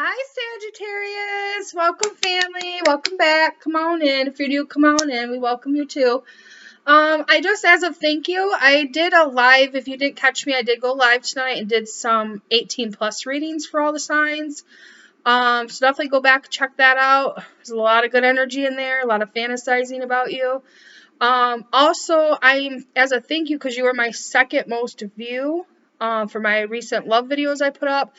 Hi, Sagittarius. Welcome, family. Welcome back. Come on in. If you're new, come on in. We welcome you too. I just, as a thank you, I did a live. If you didn't catch me, I did go live tonight and did some 18 plus readings for all the signs. So definitely go back and check that out. There's a lot of good energy in there, a lot of fantasizing about you. Also, as a thank you, because you were my second most view for my recent love videos I put up.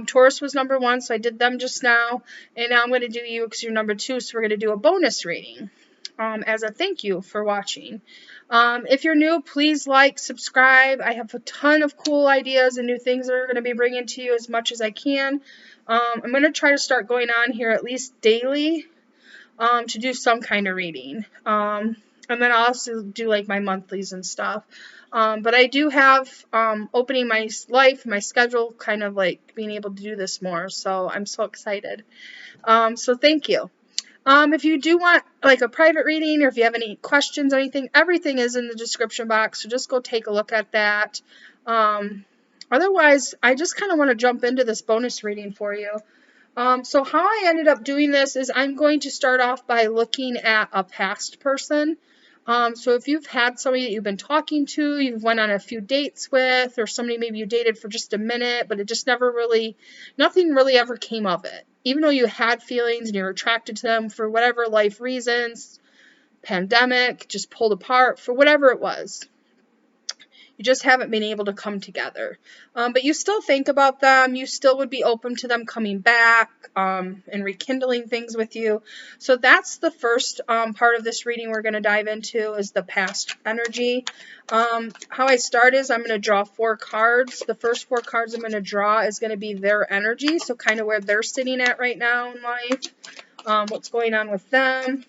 Taurus was number 1, so I did them just now. And now I'm going to do you because you're number 2, so we're going to do a bonus reading as a thank you for watching. If you're new, please like, subscribe. I have a ton of cool ideas and new things that are going to be bringing to you as much as I can. I'm going to try to start going on here at least daily to do some kind of reading. And then I'll also do like my monthlies and stuff. But I do have opening my life, my schedule, kind of like being able to do this more. So I'm so excited. So thank you. If you do want like a private reading or if you have any questions or anything, everything is in the description box. So just go take a look at that. Otherwise, I just kind of want to jump into this bonus reading for you. So how I ended up doing this is I'm going to start off by looking at a past person. So if you've had somebody that you've been talking to, you've went on a few dates with, or somebody maybe you dated for just a minute, but it just nothing really ever came of it. Even though you had feelings and you were attracted to them for whatever life reasons, pandemic, just pulled apart, for whatever it was. You just haven't been able to come together. But you still think about them. You still would be open to them coming back and rekindling things with you. So that's the first part of this reading we're going to dive into is the past energy. How I start is I'm going to draw 4 cards. The first 4 cards I'm going to draw is going to be their energy. So kind of where they're sitting at right now in life. What's going on with them.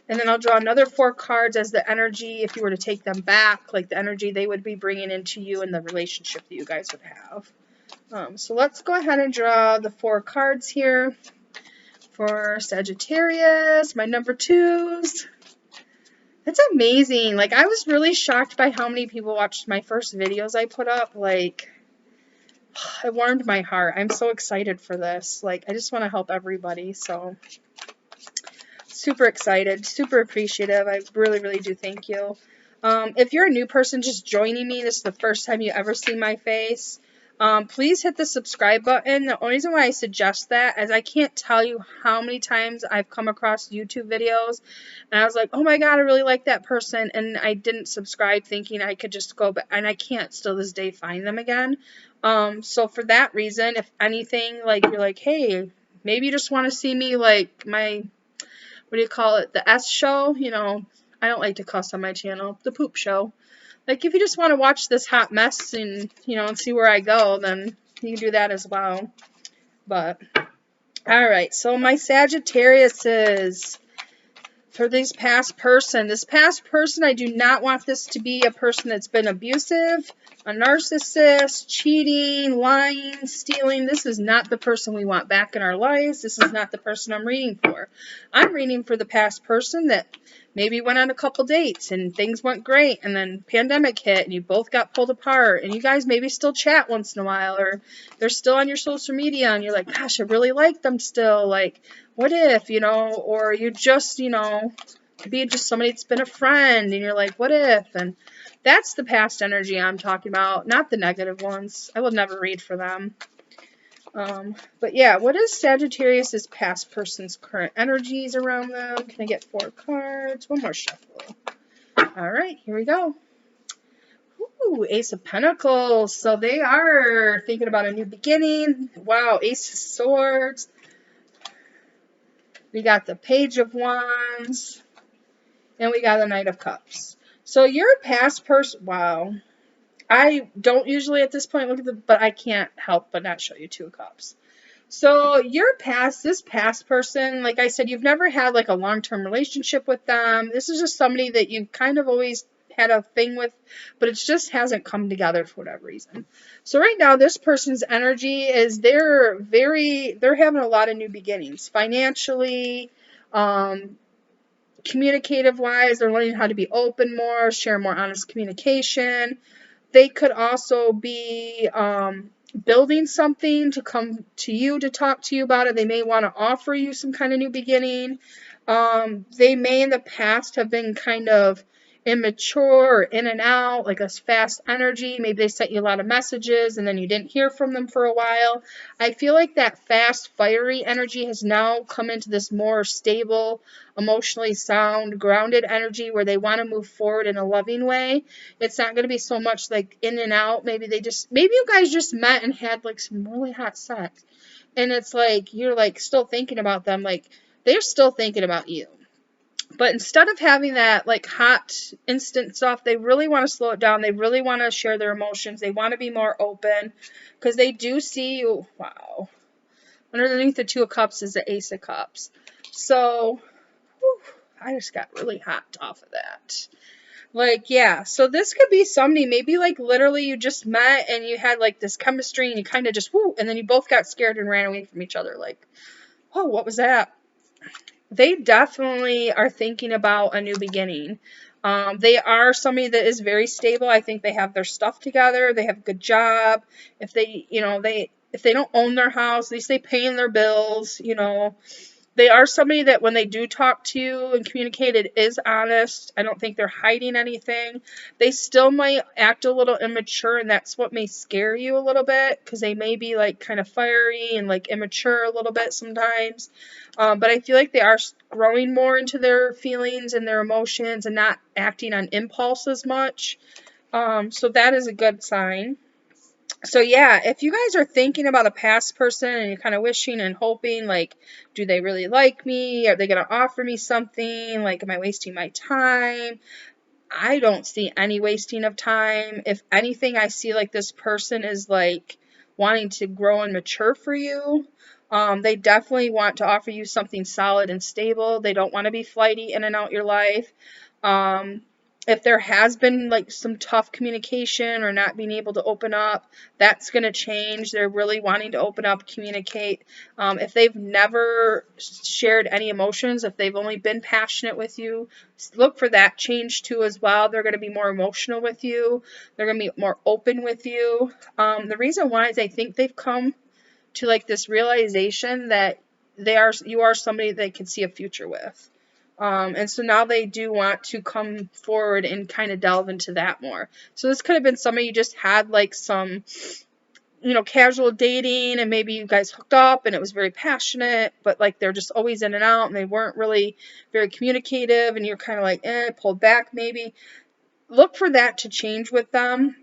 And then I'll draw another 4 cards as the energy, if you were to take them back, like the energy they would be bringing into you and the relationship that you guys would have. So let's go ahead and draw the 4 cards here for Sagittarius, my number 2s. That's amazing. Like, I was really shocked by how many people watched my first videos I put up. Like, it warmed my heart. I'm so excited for this. Like, I just want to help everybody, so super excited, super appreciative. I really, really do thank you. If you're a new person just joining me, this is the first time you ever see my face, please hit the subscribe button. The only reason why I suggest that is I can't tell you how many times I've come across YouTube videos and I was like, oh my god, I really like that person, and I didn't subscribe thinking I could just go back, and I can't still this day find them again. So for that reason, if anything, like you're like, hey, maybe you just want to see me like my, what do you call it, the S show, you know, I don't like to cuss on my channel, the poop show. Like, if you just want to watch this hot mess and, you know, and see where I go, then you can do that as well. But, alright, so my Sagittarius is, for this past person, I do not want this to be a person that's been abusive, a narcissist, cheating, lying, stealing. This is not the person we want back in our lives. This is not the person I'm reading for. I'm reading for the past person that maybe went on a couple dates and things went great and then pandemic hit and you both got pulled apart and you guys maybe still chat once in a while, or they're still on your social media and you're like, gosh, I really like them still. Like, what if, you know, or you just, you know, could be just somebody that's been a friend and you're like, what if? And that's the past energy I'm talking about, not the negative ones. I will never read for them. But yeah, what is Sagittarius's past person's current energies around them? Can I get 4 cards? One more shuffle. All right, here we go. Ooh, Ace of Pentacles. So they are thinking about a new beginning. Wow, Ace of Swords. We got the Page of Wands. And we got the Knight of Cups. So your past person, wow. I don't usually at this point look at but I can't help but not show you 2 of Cups. So this past person, like I said, you've never had like a long-term relationship with them. This is just somebody that you've kind of always had a thing with, but it just hasn't come together for whatever reason. So right now, this person's energy is they're having a lot of new beginnings financially, communicative wise. They're learning how to be open more, share more honest communication. They could also be building something to come to you to talk to you about it. They may want to offer you some kind of new beginning. They may in the past have been kind of immature or in and out, like a fast energy. Maybe they sent you a lot of messages and then you didn't hear from them for a while. I feel like that fast, fiery energy has now come into this more stable, emotionally sound, grounded energy where they want to move forward in a loving way. It's not going to be so much like in and out. Maybe you guys just met and had like some really hot sex. And it's like, you're like still thinking about them. Like they're still thinking about you. But instead of having that like hot instant stuff, they really want to slow it down. They really want to share their emotions. They want to be more open because they do see you. Wow. Underneath the Two of Cups is the Ace of Cups. So, whew, I just got really hot off of that. Like, yeah, so this could be somebody, maybe like literally you just met and you had like this chemistry and you kind of just, whoo, and then you both got scared and ran away from each other. Like, oh, what was that? They definitely are thinking about a new beginning. They are somebody that is very stable. I think they have their stuff together. They have a good job. If they, if they don't own their house, at least they paying their bills, They are somebody that when they do talk to you and communicate, it is honest. I don't think they're hiding anything. They still might act a little immature, and that's what may scare you a little bit because they may be like kind of fiery and like immature a little bit sometimes. But I feel like they are growing more into their feelings and their emotions and not acting on impulse as much. So that is a good sign. So yeah, if you guys are thinking about a past person and you're kind of wishing and hoping, like, do they really like me? Are they going to offer me something? Like, am I wasting my time? I don't see any wasting of time. If anything, I see like this person is like wanting to grow and mature for you. They definitely want to offer you something solid and stable. They don't want to be flighty in and out your life. If there has been like some tough communication or not being able to open up, that's going to change. They're really wanting to open up, communicate. If they've never shared any emotions, if they've only been passionate with you, look for that change too as well. They're going to be more emotional with you. They're going to be more open with you. The reason why is I think they've come to like this realization that you are somebody they can see a future with. And so now they do want to come forward and kind of delve into that more. So this could have been somebody you just had like some, casual dating and maybe you guys hooked up and it was very passionate, but like they're just always in and out and they weren't really very communicative and you're kind of like, pulled back maybe. Look for that to change with them.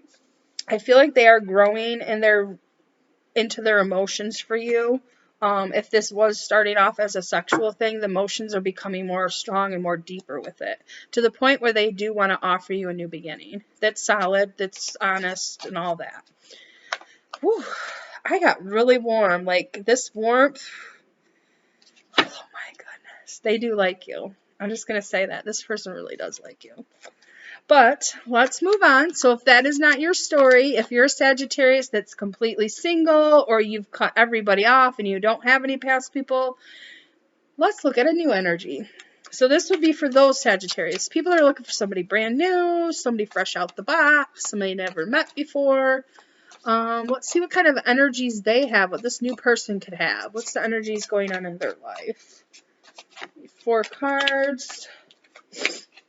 I feel like they are growing and they're into their emotions for you. If this was starting off as a sexual thing, the emotions are becoming more strong and more deeper with it, to the point where they do want to offer you a new beginning. That's solid, that's honest, and all that. Whew, I got really warm. Like, this warmth, oh my goodness. They do like you. I'm just going to say that. This person really does like you. But let's move on. So if that is not your story, if you're a Sagittarius that's completely single or you've cut everybody off and you don't have any past people, let's look at a new energy. So this would be for those Sagittarius. People are looking for somebody brand new, somebody fresh out the box, somebody never met before. Let's see what kind of energies they have, what this new person could have. What's the energies going on in their life? 4 cards.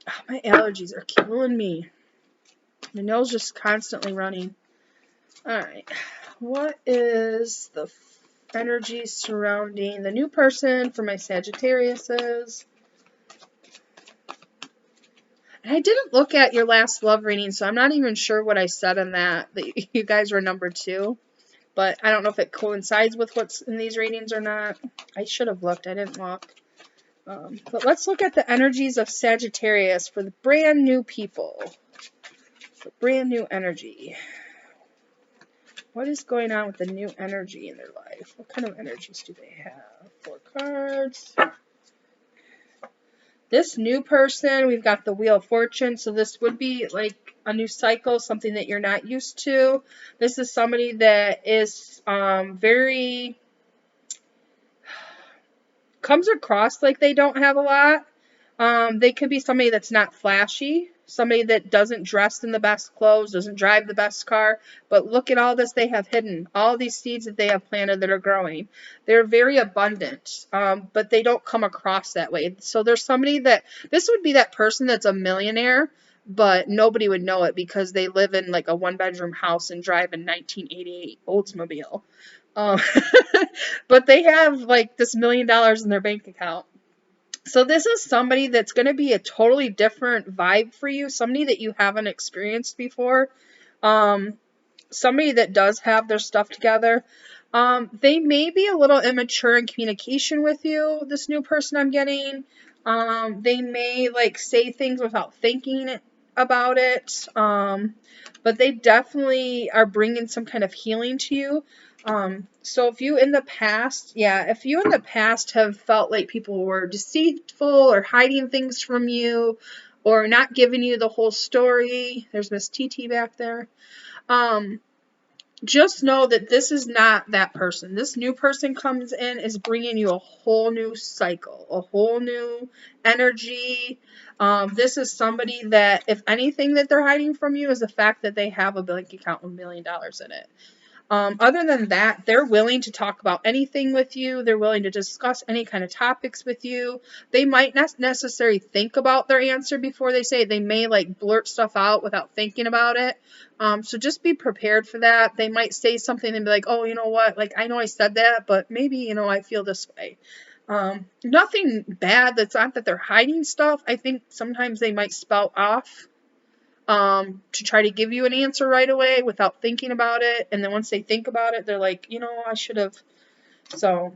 Oh, my allergies are killing me. My nose just constantly running. Alright. What is the energy surrounding the new person for my Sagittariuses? And I didn't look at your last love reading, so I'm not even sure what I said on that you guys were number 2. But I don't know if it coincides with what's in these readings or not. I should have looked. I didn't look. But let's look at the energies of Sagittarius for the brand new people. For brand new energy. What is going on with the new energy in their life? What kind of energies do they have? 4 cards. This new person, we've got the Wheel of Fortune. So this would be like a new cycle, something that you're not used to. This is somebody that is very... comes across like they don't have a lot. They could be somebody that's not flashy. somebody that doesn't dress in the best clothes, doesn't drive the best car, but look at all this they have hidden, all these seeds that they have planted that are growing. They're very abundant, but they don't come across that way. So there's somebody that, this would be that person that's a millionaire, but nobody would know it because they live in like a 1-bedroom house and drive a 1988 Oldsmobile. Um, but they have like this $1 million in their bank account. So this is somebody that's going to be a totally different vibe for you, somebody that you haven't experienced before, somebody that does have their stuff together. They may be a little immature in communication with you, this new person I'm getting. They may like say things without thinking about it, but they definitely are bringing some kind of healing to you. So if you in the past have felt like people were deceitful or hiding things from you or not giving you the whole story, there's Miss TT back there. Just know that this is not that person. This new person comes in is bringing you a whole new cycle, a whole new energy. This is somebody that, if anything that they're hiding from you is the fact that they have a bank account with $1 million in it. Other than that, they're willing to talk about anything with you. They're willing to discuss any kind of topics with you. They might not necessarily think about their answer before they say it. They may like blurt stuff out without thinking about it. So just be prepared for that. They might say something and be like, oh, you know what? Like, I know I said that, but maybe, you know, I feel this way. Nothing bad. That's not that they're hiding stuff. I think sometimes they might spout off to try to give you an answer right away without thinking about it. And then once they think about it, they're like, you know, I should have. So,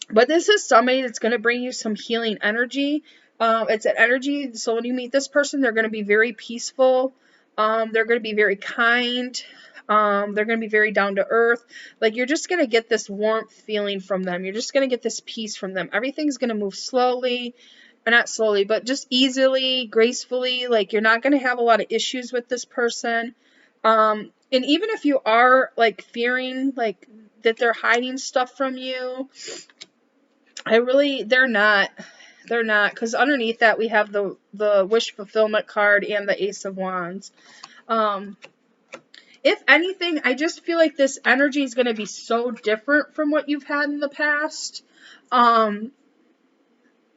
but this is somebody that's going to bring you some healing energy. It's an energy. So when you meet this person, they're going to be very peaceful. They're going to be very kind. They're going to be very down to earth. Like, you're just going to get this warmth feeling from them. You're just going to get this peace from them. Everything's going to move slowly. Or not slowly, but just easily, gracefully. Like, you're not going to have a lot of issues with this person. And even if you are like fearing like that they're hiding stuff from you, they're not, because underneath that we have the wish fulfillment card and the Ace of Wands. If anything, I just feel like this energy is going to be so different from what you've had in the past.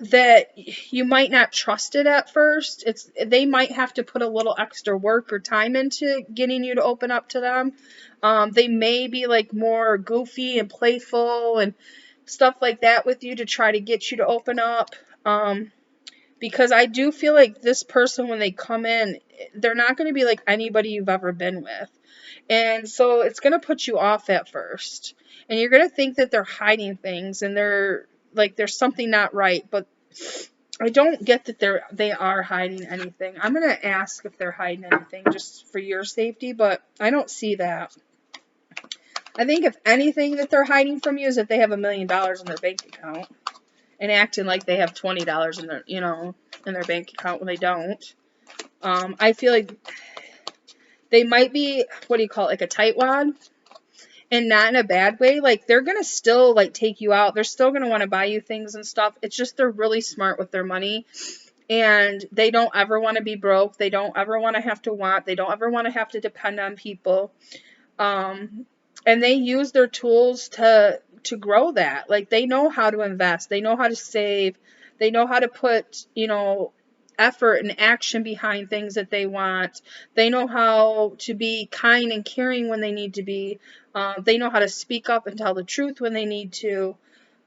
That you might not trust it at first. They might have to put a little extra work or time into getting you to open up to them. They may be like more goofy and playful and stuff like that with you to try to get you to open up. Because I do feel like this person, when they come in, they're not going to be like anybody you've ever been with. And so it's going to put you off at first. And you're going to think that they're hiding things and they're like there's something not right, but I don't get that they are hiding anything. I'm going to ask if they're hiding anything just for your safety, but I don't see that. I think if anything that they're hiding from you is that they have $1 million in their bank account and acting like they have $20 in their, in their bank account when they don't. I feel like they might be, what do you call it, like a tightwad? And not in a bad way. Like, they're going to still, like, take you out. They're still going to want to buy you things and stuff. It's just they're really smart with their money. And they don't ever want to be broke. They don't ever want to have to want. They don't ever want to have to depend on people. And they use their tools to grow that. Like, they know how to invest. They know how to save. They know how to put, effort and action behind things that they want. They know how to be kind and caring when they need to be. They know how to speak up and tell the truth when they need to.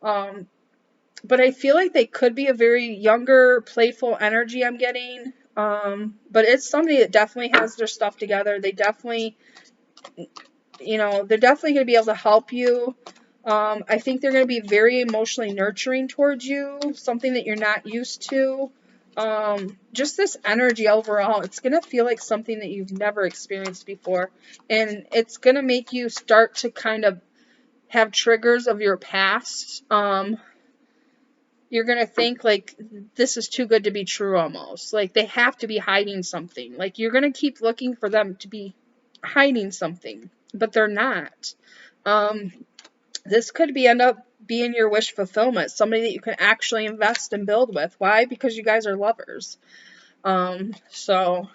But I feel like they could be a very younger, playful energy I'm getting. But it's somebody that definitely has their stuff together. They definitely, they're definitely going to be able to help you. I think they're going to be very emotionally nurturing towards you, something that you're not used to. Just this energy overall, it's going to feel like something that you've never experienced before. And it's going to make you start to kind of have triggers of your past. You're going to think like, this is too good to be true almost. Like, they have to be hiding something. Like, you're going to keep looking for them to be hiding something, but they're not. This could end up being your wish fulfillment, somebody that you can actually invest and build with. Why? Because you guys are lovers. So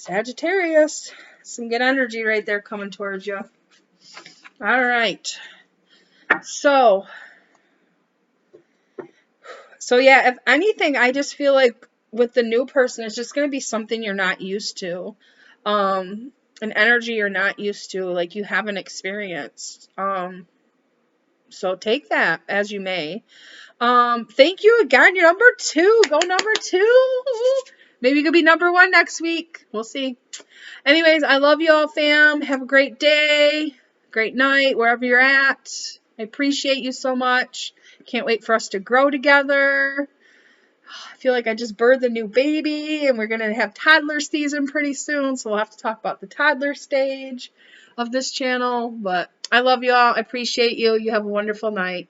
Sagittarius. Some good energy right there coming towards you. All right. So yeah, if anything, I just feel like with the new person, it's just going to be something you're not used to. An energy you're not used to, like you haven't experienced. So take that as you may. Thank you again. You're number 2. Go number 2. Maybe you could be number 1 next week. We'll see. Anyways, I love you all, fam. Have a great day, great night, wherever you're at. I appreciate you so much. Can't wait for us to grow together. I feel like I just birthed a new baby, and we're going to have toddler season pretty soon, so we'll have to talk about the toddler stage of this channel. But I love you all. I appreciate you. You have a wonderful night.